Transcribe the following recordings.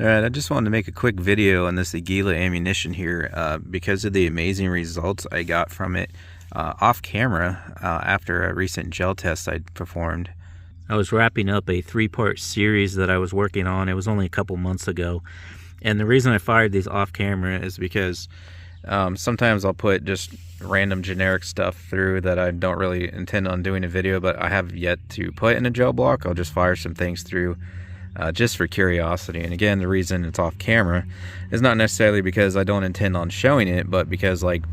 Alright, I just wanted to make a quick video on this Aguila ammunition here because of the amazing results I got from it off camera after a recent gel test I'd performed. I was wrapping up a 3-part series that I was working on. It was only a couple months ago. And the reason I fired these off camera is because sometimes I'll put just random generic stuff through that I don't really intend on doing a video, but I have yet to put in a gel block. I'll just fire some things through just for curiosity. And again, the reason it's off camera is not necessarily because I don't intend on showing it, but because like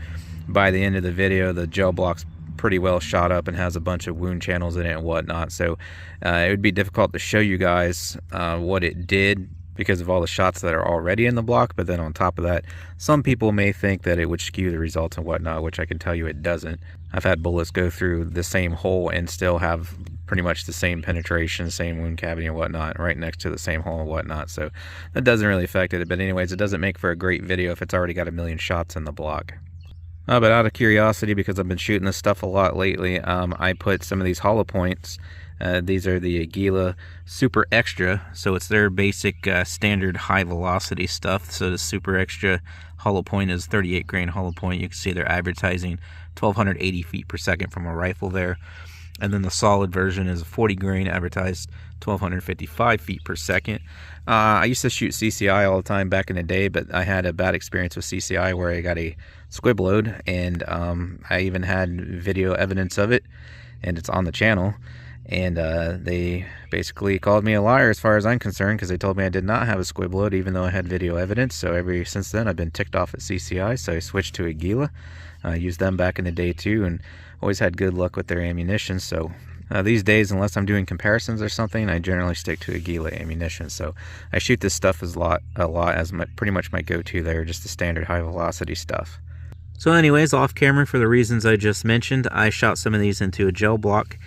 by the end of the video the gel block's pretty well shot up and has a bunch of wound channels in it and whatnot, so it would be difficult to show you guys what it did because of all the shots that are already in the block. But then on top of that, some people may think that it would skew the results and whatnot, which I can tell you it doesn't. I've had bullets go through the same hole and still have pretty much the same penetration, same wound cavity and whatnot, right next to the same hole and whatnot, so that doesn't really affect it. But anyways, it doesn't make for a great video if it's already got a million shots in the block. But out of curiosity, because I've been shooting this stuff a lot lately, I put some of these hollow points. These are the Aguila Super Extra, so it's their basic standard high velocity stuff. So the Super Extra hollow point is 38 grain hollow point. You can see they're advertising 1280 feet per second from a rifle there. And then the solid version is a 40 grain, advertised 1255 feet per second. I used to shoot CCI all the time back in the day, but I had a bad experience with CCI where I got a squib load, and I even had video evidence of it, and it's on the channel. And they basically called me a liar as far as I'm concerned, because they told me I did not have a squib load even though I had video evidence. So ever since then I've been ticked off at CCI, so I switched to Aguila. I used them back in the day too, and always had good luck with their ammunition. So these days, unless I'm doing comparisons or something, I generally stick to Aguila ammunition. So I shoot this stuff a lot as pretty much my go-to there, just the standard high velocity stuff. So anyways, off camera, for the reasons I just mentioned, I shot some of these into a gel block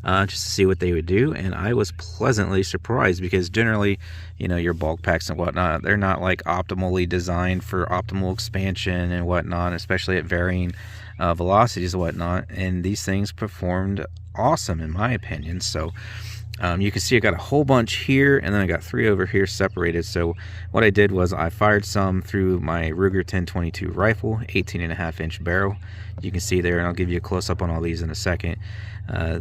just to see what they would do, and I was pleasantly surprised, because generally, you know, your bulk packs and whatnot, they're not like optimally designed for optimal expansion and whatnot, especially at varying velocities and whatnot, and these things performed awesome in my opinion. So you can see I got a whole bunch here, and then I got 3 over here separated. So what I did was I fired some through my Ruger 1022 rifle, 18.5-inch barrel. You can see there, and I'll give you a close-up on all these in a second.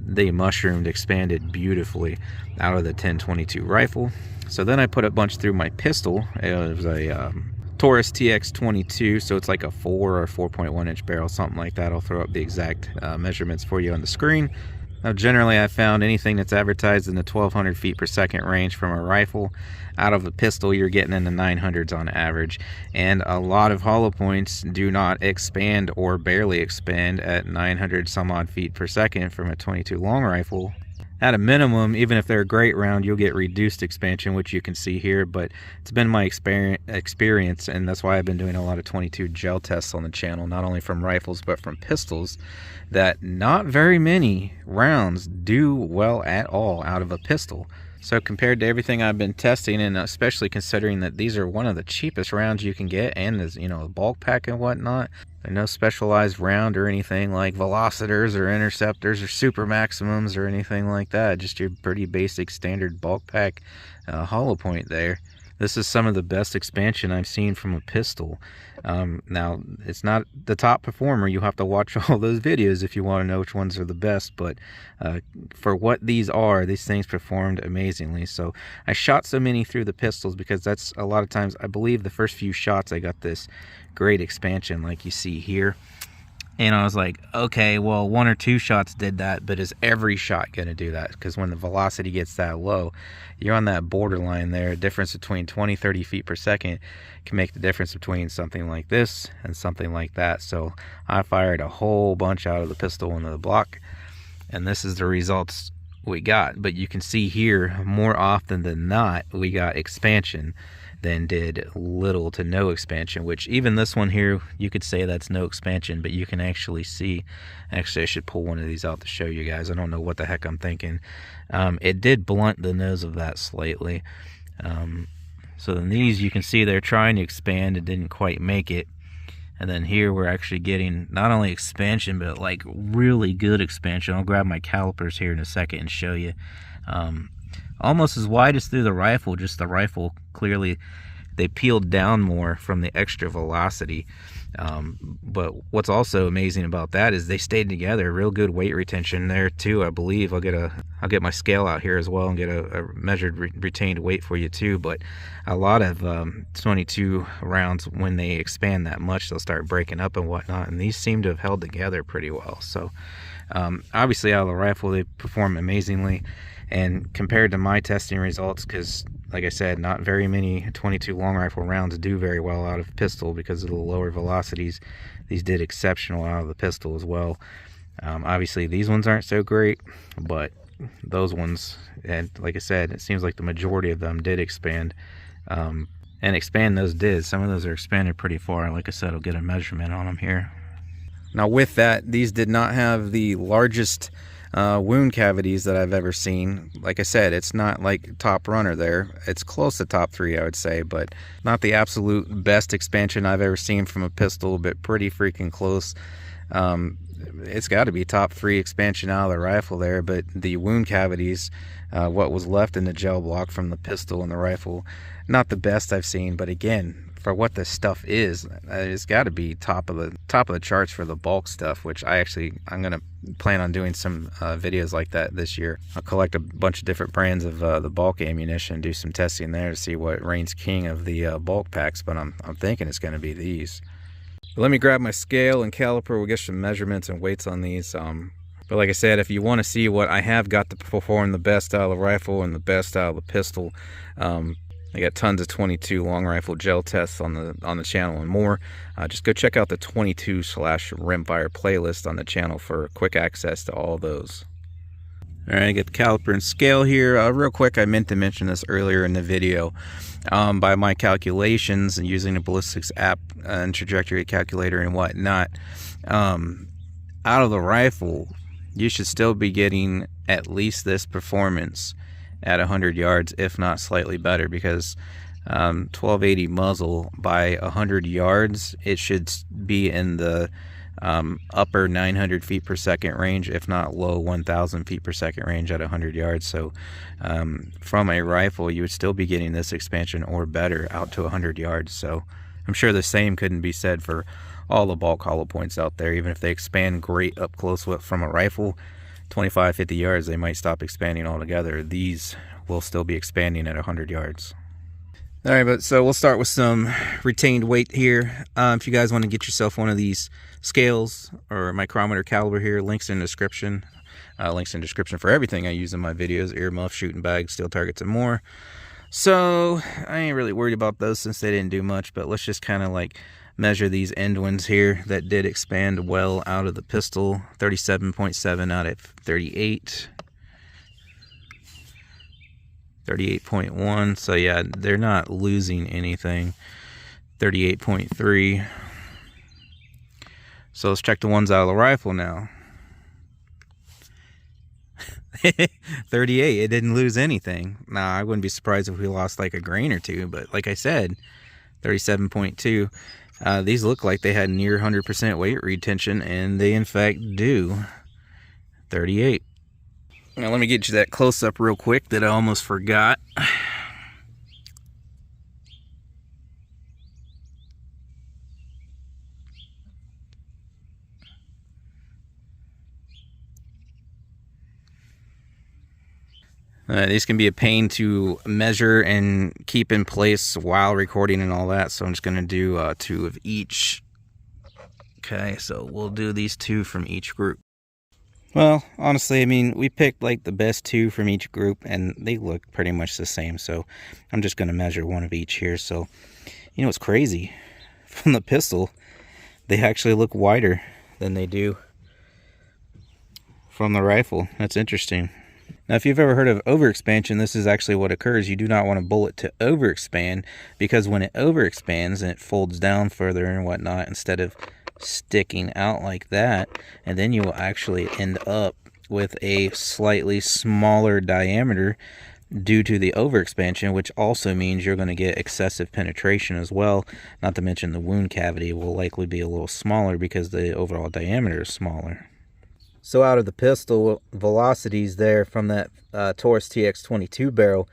They mushroomed, expanded beautifully out of the 1022 rifle. So then I put a bunch through my pistol. It was a Taurus TX22, so it's like a 4 or 4.1-inch barrel, something like that. I'll throw up the exact measurements for you on the screen. Now generally I found anything that's advertised in the 1200 feet per second range from a rifle. Out of a pistol you're getting in the 900s on average, and a lot of hollow points do not expand or barely expand at 900 some odd feet per second from a 22 long rifle. At a minimum, even if they're a great round, you'll get reduced expansion, which you can see here. But it's been my experience, and that's why I've been doing a lot of 22 gel tests on the channel, not only from rifles but from pistols, that not very many rounds do well at all out of a pistol. So compared to everything I've been testing, and especially considering that these are one of the cheapest rounds you can get, and as you know, a bulk pack and whatnot, they're no specialized round or anything like velocitors or interceptors or super maximums or anything like that. Just your pretty basic standard bulk pack hollow point there. This is some of the best expansion I've seen from a pistol. Now, it's not the top performer. You have to watch all those videos if you want to know which ones are the best. But for what these are, these things performed amazingly. So I shot so many through the pistols because that's a lot of times, I believe the first few shots I got this great expansion like you see here. And I was like, okay, well, 1 or 2 shots did that, but is every shot going to do that? Because when the velocity gets that low, you're on that borderline there. A difference between 20-30 feet per second can make the difference between something like this and something like that. So I fired a whole bunch out of the pistol into the block, and this is the results we got. But you can see here, more often than not, we got expansion than did little to no expansion, which even this one here, you could say that's no expansion, but you can actually see, actually I should pull one of these out to show you guys. I don't know what the heck I'm thinking. It did blunt the nose of that slightly. So then these, you can see they're trying to expand, it didn't quite make it. And then here we're actually getting not only expansion, but like really good expansion. I'll grab my calipers here in a second and show you. almost as wide as through the rifle, just the rifle clearly they peeled down more from the extra velocity. But what's also amazing about that is they stayed together. Real good weight retention there too, I believe. I'll get my scale out here as well and get a measured retained weight for you too. But a lot of 22 rounds, when they expand that much, they'll start breaking up and whatnot, and these seem to have held together pretty well. So obviously out of the rifle they perform amazingly, and compared to my testing results, because like I said, not very many 22 long rifle rounds do very well out of pistol because of the lower velocities. These did exceptional out of the pistol as well. Obviously these ones aren't so great, but those ones, and like I said, it seems like the majority of them did expand. And expand those did. Some of those are expanded pretty far. Like I said, I'll get a measurement on them here. Now with that, these did not have the largest wound cavities that I've ever seen. Like I said, it's not like top runner there. It's close to top 3, I would say, but not the absolute best expansion I've ever seen from a pistol, but pretty freaking close. It's got to be top 3 expansion out of the rifle there, but the wound cavities, what was left in the gel block from the pistol and the rifle, not the best I've seen, but again, for what this stuff is, it's got to be top of the charts for the bulk stuff, which I'm gonna plan on doing some videos like that this year. I'll collect a bunch of different brands of the bulk ammunition, do some testing there to see what reigns king of the bulk packs, but I'm thinking it's going to be these. But let me grab my scale and caliper. We'll get some measurements and weights on these. But like I said, if you want to see what I have got to perform the best out of the rifle and the best out of the pistol, I got tons of 22 long rifle gel tests on the channel and more. Just go check out the 22/rimfire playlist on the channel for quick access to all those. All right, I get the caliper and scale here. Real quick, I meant to mention this earlier in the video. By my calculations and using the ballistics app and trajectory calculator and whatnot, out of the rifle, you should still be getting at least this performance at 100 yards, if not slightly better, because 1280 muzzle by 100 yards, it should be in the upper 900 feet per second range, if not low 1000 feet per second range at 100 yards. So from a rifle, you would still be getting this expansion or better out to 100 yards. So I'm sure the same couldn't be said for all the bulk hollow points out there. Even if they expand great up close from a rifle, 25-50 yards, they might stop expanding altogether. These will still be expanding at 100 yards. All right, so we'll start with some retained weight here. If you guys want to get yourself one of these scales or micrometer caliber here, links in the description. Links in the description for everything I use in my videos: earmuffs, shooting bags, steel targets, and more. So I ain't really worried about those since they didn't do much, but let's just kind of like measure these end ones here that did expand well out of the pistol. 37.7 out of 38. 38.1. So yeah, they're not losing anything. 38.3. So let's check the ones out of the rifle now. 38. It didn't lose anything. Now, I wouldn't be surprised if we lost like a grain or two, but like I said, 37.2. These look like they had near 100% weight retention, and they in fact do. 38. Now let me get you that close-up real quick that I almost forgot. These can be a pain to measure and keep in place while recording and all that, so I'm just going to do 2 of each. Okay, so we'll do these 2 from each group. Well, honestly, I mean, we picked like the best 2 from each group, and they look pretty much the same, so I'm just going to measure 1 of each here. So, you know what's crazy? From the pistol, they actually look wider than they do from the rifle. That's interesting. Now, if you've ever heard of overexpansion, this is actually what occurs. You do not want a bullet to overexpand, because when it overexpands and it folds down further and whatnot, instead of sticking out like that, and then you will actually end up with a slightly smaller diameter due to the overexpansion, which also means you're going to get excessive penetration as well. Not to mention the wound cavity will likely be a little smaller because the overall diameter is smaller. So out of the pistol velocities there from that Taurus TX22 barrel,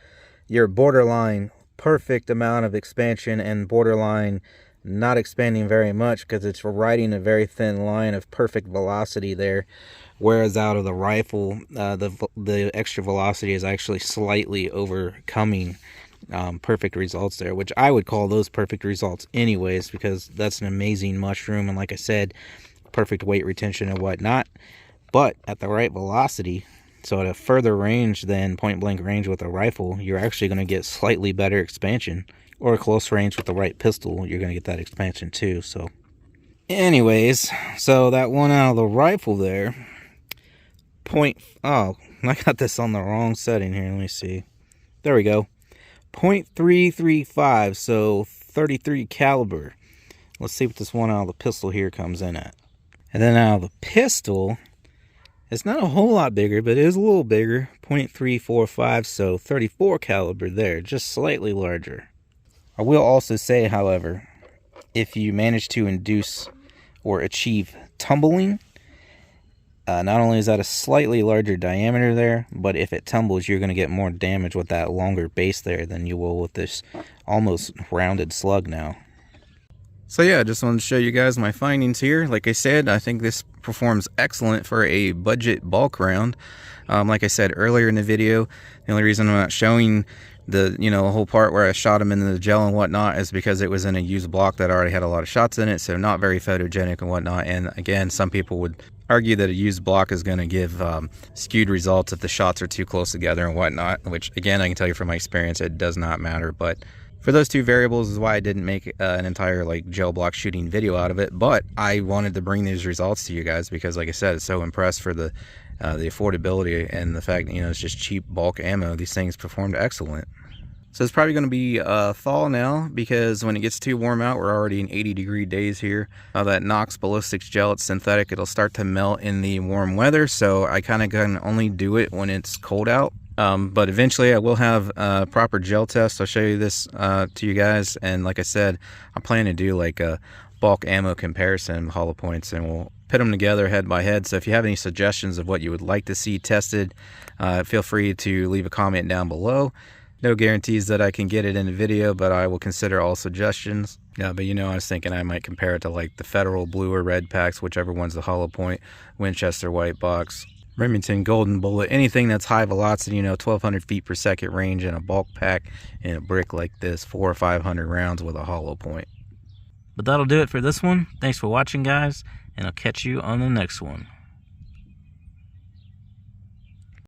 your borderline perfect amount of expansion and borderline not expanding very much because it's riding a very thin line of perfect velocity there. Whereas out of the rifle, the extra velocity is actually slightly overcoming perfect results there, which I would call those perfect results anyways, because that's an amazing mushroom, and like I said, perfect weight retention and whatnot. But at the right velocity, so at a further range than point blank range with a rifle, you're actually going to get slightly better expansion. Or close range with the right pistol, you're going to get that expansion too. So anyways, so that one out of the rifle there, oh, I got this on the wrong setting here. Let me see. There we go. 0.335, so 33 caliber. Let's see what this one out of the pistol here comes in at. And then out of the pistol, it's not a whole lot bigger, but it is a little bigger. 0.345, so 34 caliber there, just slightly larger. I will also say, however, if you manage to induce or achieve tumbling, not only is that a slightly larger diameter there, but if it tumbles, you're going to get more damage with that longer base there than you will with this almost rounded slug now. So yeah, I just wanted to show you guys my findings here. Like I said, I think this performs excellent for a budget bulk round. Like I said earlier in the video, the only reason I'm not showing the whole part where I shot him into the gel and whatnot is because it was in a used block that already had a lot of shots in it, so not very photogenic and whatnot. And again, some people would argue that a used block is going to give skewed results if the shots are too close together and whatnot, which again, I can tell you from my experience, it does not matter. But for those two variables is why I didn't make an entire gel block shooting video out of it. But I wanted to bring these results to you guys because, like I said, it's so impressed for the affordability and the fact that, it's just cheap bulk ammo. These things performed excellent. So it's probably going to be fall now, because when it gets too warm out, we're already in 80-degree days here. That Nox ballistics gel, it's synthetic. It'll start to melt in the warm weather, so I kind of can only do it when it's cold out. But eventually I will have a proper gel test. I'll show you this to you guys. And like I said, I plan to do like a bulk ammo comparison of hollow points, and we'll pit them together head by head. So if you have any suggestions of what you would like to see tested, feel free to leave a comment down below. No guarantees that I can get it in a video, but I will consider all suggestions. Yeah, but I was thinking I might compare it to like the Federal blue or red packs, whichever one's the hollow point, Winchester white box, Remington golden bullet, anything that's high velocity, 1200 feet per second range in a bulk pack in a brick like this, 400 or 500 rounds with a hollow point. But that'll do it for this one. Thanks for watching, guys, and I'll catch you on the next one.